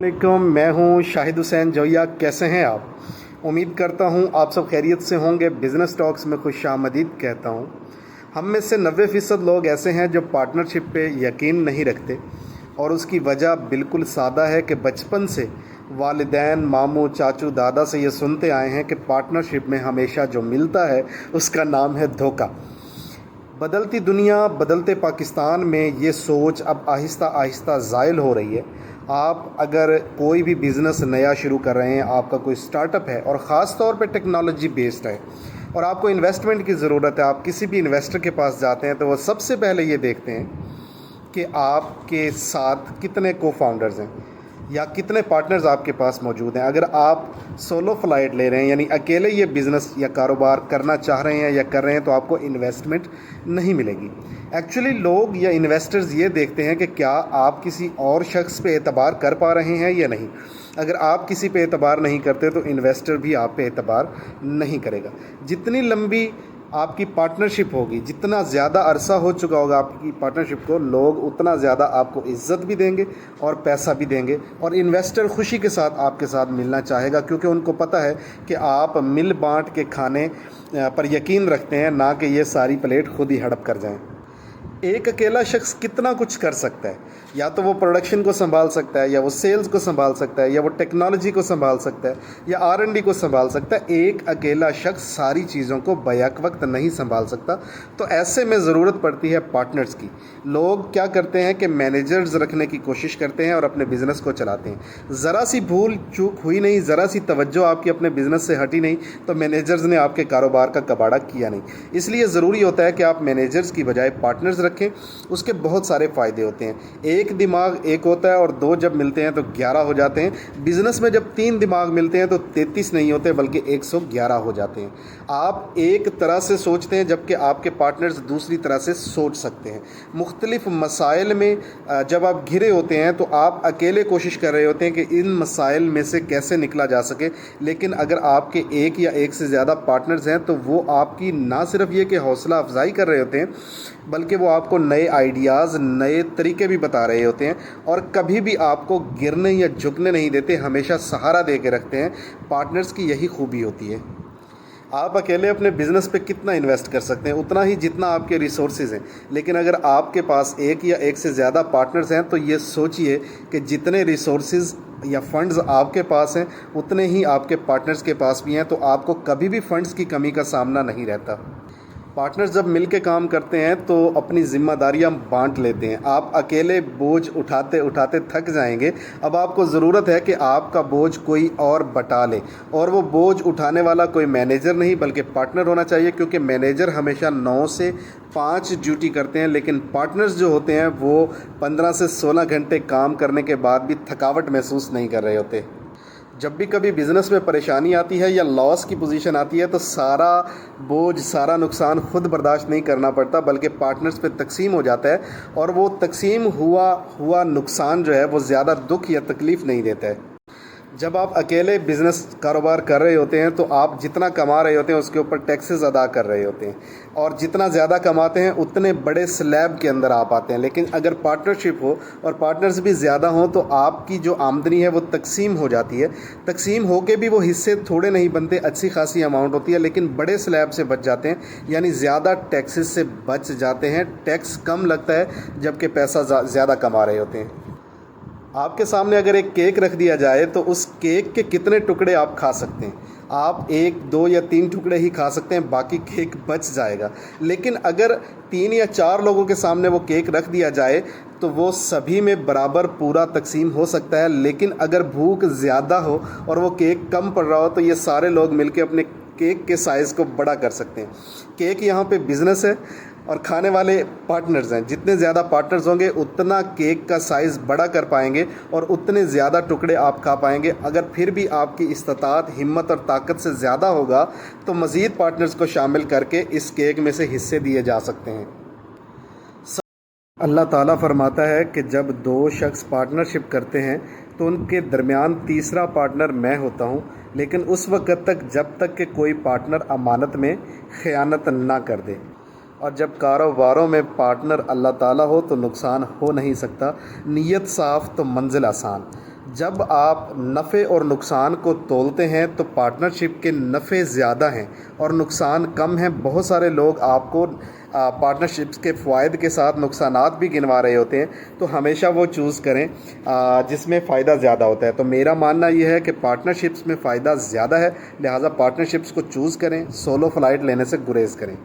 वालेकुम, मैं हूं शाहिद हुसैन जोया। कैसे हैं आप? उम्मीद करता हूं आप सब खैरियत से होंगे। बिज़नेस टॉक्स में खुशामदीद कहता हूं। हम में से 90% लोग ऐसे हैं जो पार्टनरशिप पे यकीन नहीं रखते, और उसकी वजह बिल्कुल सादा है कि बचपन से वालिदैन, मामू, चाचू, दादा से ये सुनते आए हैं कि पार्टनरशिप में हमेशा जो मिलता है उसका नाम है धोखा। बदलती दुनिया, बदलते पाकिस्तान में ये सोच अब आहिस्ता आहिस्ता ज़ाइल हो रही है। आप अगर कोई भी बिज़नेस नया शुरू कर रहे हैं, आपका कोई स्टार्टअप है और ख़ास तौर पे टेक्नोलॉजी बेस्ड है और आपको इन्वेस्टमेंट की ज़रूरत है, आप किसी भी इन्वेस्टर के पास जाते हैं तो वो सबसे पहले ये देखते हैं कि आपके साथ कितने को फाउंडर्स हैं या कितने पार्टनर्स आपके पास मौजूद हैं। अगर आप सोलो फ्लाइट ले रहे हैं, यानी अकेले ये बिज़नेस या कारोबार करना चाह रहे हैं या कर रहे हैं, तो आपको इन्वेस्टमेंट नहीं मिलेगी। एक्चुअली लोग या इन्वेस्टर्स ये देखते हैं कि क्या आप किसी और शख्स पे एतबार कर पा रहे हैं या नहीं। अगर आप किसी पे एतबार नहीं करते तो इन्वेस्टर भी आप पे एतबार नहीं करेगा। जितनी लंबी आपकी पार्टनरशिप होगी, जितना ज़्यादा अरसा हो चुका होगा आपकी पार्टनरशिप को, लोग उतना ज़्यादा आपको इज़्ज़त भी देंगे और पैसा भी देंगे, और इन्वेस्टर खुशी के साथ आपके साथ मिलना चाहेगा, क्योंकि उनको पता है कि आप मिल बांट के खाने पर यकीन रखते हैं, ना कि ये सारी प्लेट खुद ही हड़प कर जाएं। एक अकेला शख्स कितना कुछ कर सकता है। या तो वो प्रोडक्शन को संभाल सकता है, या वो सेल्स को संभाल सकता है, या वो टेक्नोलॉजी को संभाल सकता है, या R&D को संभाल सकता है। एक अकेला शख्स सारी चीज़ों को बैक वक्त नहीं संभाल सकता। तो ऐसे में ज़रूरत पड़ती है पार्टनर्स की। लोग क्या करते हैं कि मैनेजर्स रखने की कोशिश करते हैं और अपने बिज़नेस को चलाते हैं। ज़रा सी भूल चूक हुई नहीं, ज़रा सी तवज्जो आपकी अपने बिज़नेस से हटी नहीं, तो मैनेजर्स ने आपके कारोबार का कबाड़ा किया नहीं। इसलिए ज़रूरी होता है कि आप मैनेजर्स की बजाय पार्टनर्स रखें। उसके बहुत सारे फ़ायदे होते हैं। एक दिमाग एक होता है, और दो जब मिलते हैं तो 11 हो जाते हैं। बिज़नेस में जब 3 दिमाग मिलते हैं तो 33 नहीं होते बल्कि 111 हो जाते हैं। आप एक तरह से सोचते हैं जबकि आपके पार्टनर्स दूसरी तरह से सोच सकते हैं। मुख्तलिफ मसाइल में जब आप घिरे होते हैं तो आप अकेले कोशिश कर रहे होते हैं कि इन मसाइल में से कैसे निकला जा सके, लेकिन अगर आपके एक या एक से ज़्यादा पार्टनर्स हैं तो वो आपकी ना सिर्फ ये कि हौसला अफजाई कर रहे होते हैं, बल्कि वो आपको नए आइडियाज़, नए तरीके भी बता रहे होते हैं, और कभी भी आपको गिरने या झुकने नहीं देते, हमेशा सहारा दे के रखते हैं। पार्टनर्स की यही खूबी होती है। आप अकेले अपने बिज़नेस पे कितना इन्वेस्ट कर सकते हैं? उतना ही जितना आपके रिसोर्सेज हैं। लेकिन अगर आपके पास एक या एक से ज़्यादा पार्टनर्स हैं तो ये सोचिए कि जितने रिसोर्सेज या फंड्स आपके पास हैं उतने ही आपके पार्टनर्स के पास भी हैं, तो आपको कभी भी फंड्स की कमी का सामना नहीं रहता। पार्टनर्स जब मिल के काम करते हैं तो अपनी ज़िम्मेदारियां बांट लेते हैं। आप अकेले बोझ उठाते उठाते थक जाएंगे। अब आपको ज़रूरत है कि आपका बोझ कोई और बटा ले, और वो बोझ उठाने वाला कोई मैनेजर नहीं बल्कि पार्टनर होना चाहिए, क्योंकि मैनेजर हमेशा 9 से 5 ड्यूटी करते हैं, लेकिन पार्टनर्स जो होते हैं वो 15 से 16 घंटे काम करने के बाद भी थकावट महसूस नहीं कर रहे होते। जब भी कभी बिज़नेस में परेशानी आती है या लॉस की पोजीशन आती है तो सारा बोझ, सारा नुकसान खुद बर्दाश्त नहीं करना पड़ता, बल्कि पार्टनर्स पे तकसीम हो जाता है, और वो तकसीम हुआ नुकसान जो है वो ज़्यादा दुख या तकलीफ़ नहीं देता है। जब आप अकेले बिज़नेस कारोबार कर रहे होते हैं तो आप जितना कमा रहे होते हैं उसके ऊपर टैक्सेस अदा कर रहे होते हैं, और जितना ज़्यादा कमाते हैं उतने बड़े स्लैब के अंदर आप आते हैं। लेकिन अगर पार्टनरशिप हो और पार्टनर्स भी ज़्यादा हों तो आपकी जो आमदनी है वो तकसीम हो जाती है। तकसीम होके भी वो हिस्से थोड़े नहीं बनते, अच्छी खासी अमाउंट होती है, लेकिन बड़े स्लैब से बच जाते हैं, यानी ज़्यादा टैक्सेस से बच जाते हैं। टैक्स कम लगता है जबकि पैसा ज़्यादा कमा रहे होते हैं। आपके सामने अगर एक केक रख दिया जाए तो उस केक के कितने टुकड़े आप खा सकते हैं? आप 1, 2 या 3 टुकड़े ही खा सकते हैं, बाकी केक बच जाएगा। लेकिन अगर 3 या 4 लोगों के सामने वो केक रख दिया जाए तो वो सभी में बराबर पूरा तकसीम हो सकता है। लेकिन अगर भूख ज़्यादा हो और वो केक कम पड़ रहा हो तो ये सारे लोग मिलकर अपने केक के साइज़ को बड़ा कर सकते हैं। केक यहाँ पे बिज़नेस है और खाने वाले पार्टनर्स हैं। जितने ज़्यादा पार्टनर्स होंगे उतना केक का साइज़ बड़ा कर पाएंगे और उतने ज़्यादा टुकड़े आप खा पाएंगे। अगर फिर भी आपकी इस्तात, हिम्मत और ताकत से ज़्यादा होगा तो मज़ीद पार्टनर्स को शामिल करके इस केक में से हिस्से दिए जा सकते हैं। अल्लाह ताला फरमाता है कि जब 2 शख्स पार्टनरशिप करते हैं तो उनके दरमियान तीसरा पार्टनर मैं होता हूँ, लेकिन उस वक़्त तक जब तक कि कोई पार्टनर अमानत में ख़यानत ना कर दे। और जब कारोबारों में पार्टनर अल्लाह ताला हो तो नुकसान हो नहीं सकता। नीयत साफ़ तो मंजिल आसान। जब आप नफ़े और नुकसान को तोलते हैं तो पार्टनरशिप के नफ़े ज़्यादा हैं और नुकसान कम हैं। बहुत सारे लोग आपको पार्टनरशिप्स के फ़ायदे के साथ नुकसानात भी गिनवा रहे होते हैं, तो हमेशा वो चूज़ करें जिसमें फ़ायदा ज़्यादा होता है। तो मेरा मानना ये है कि पार्टनरशिप्स में फ़ायदा ज़्यादा है, लिहाजा पार्टनरशिप्स को चूज़ करें, सोलो फ्लाइट लेने से गुरेज़ करें।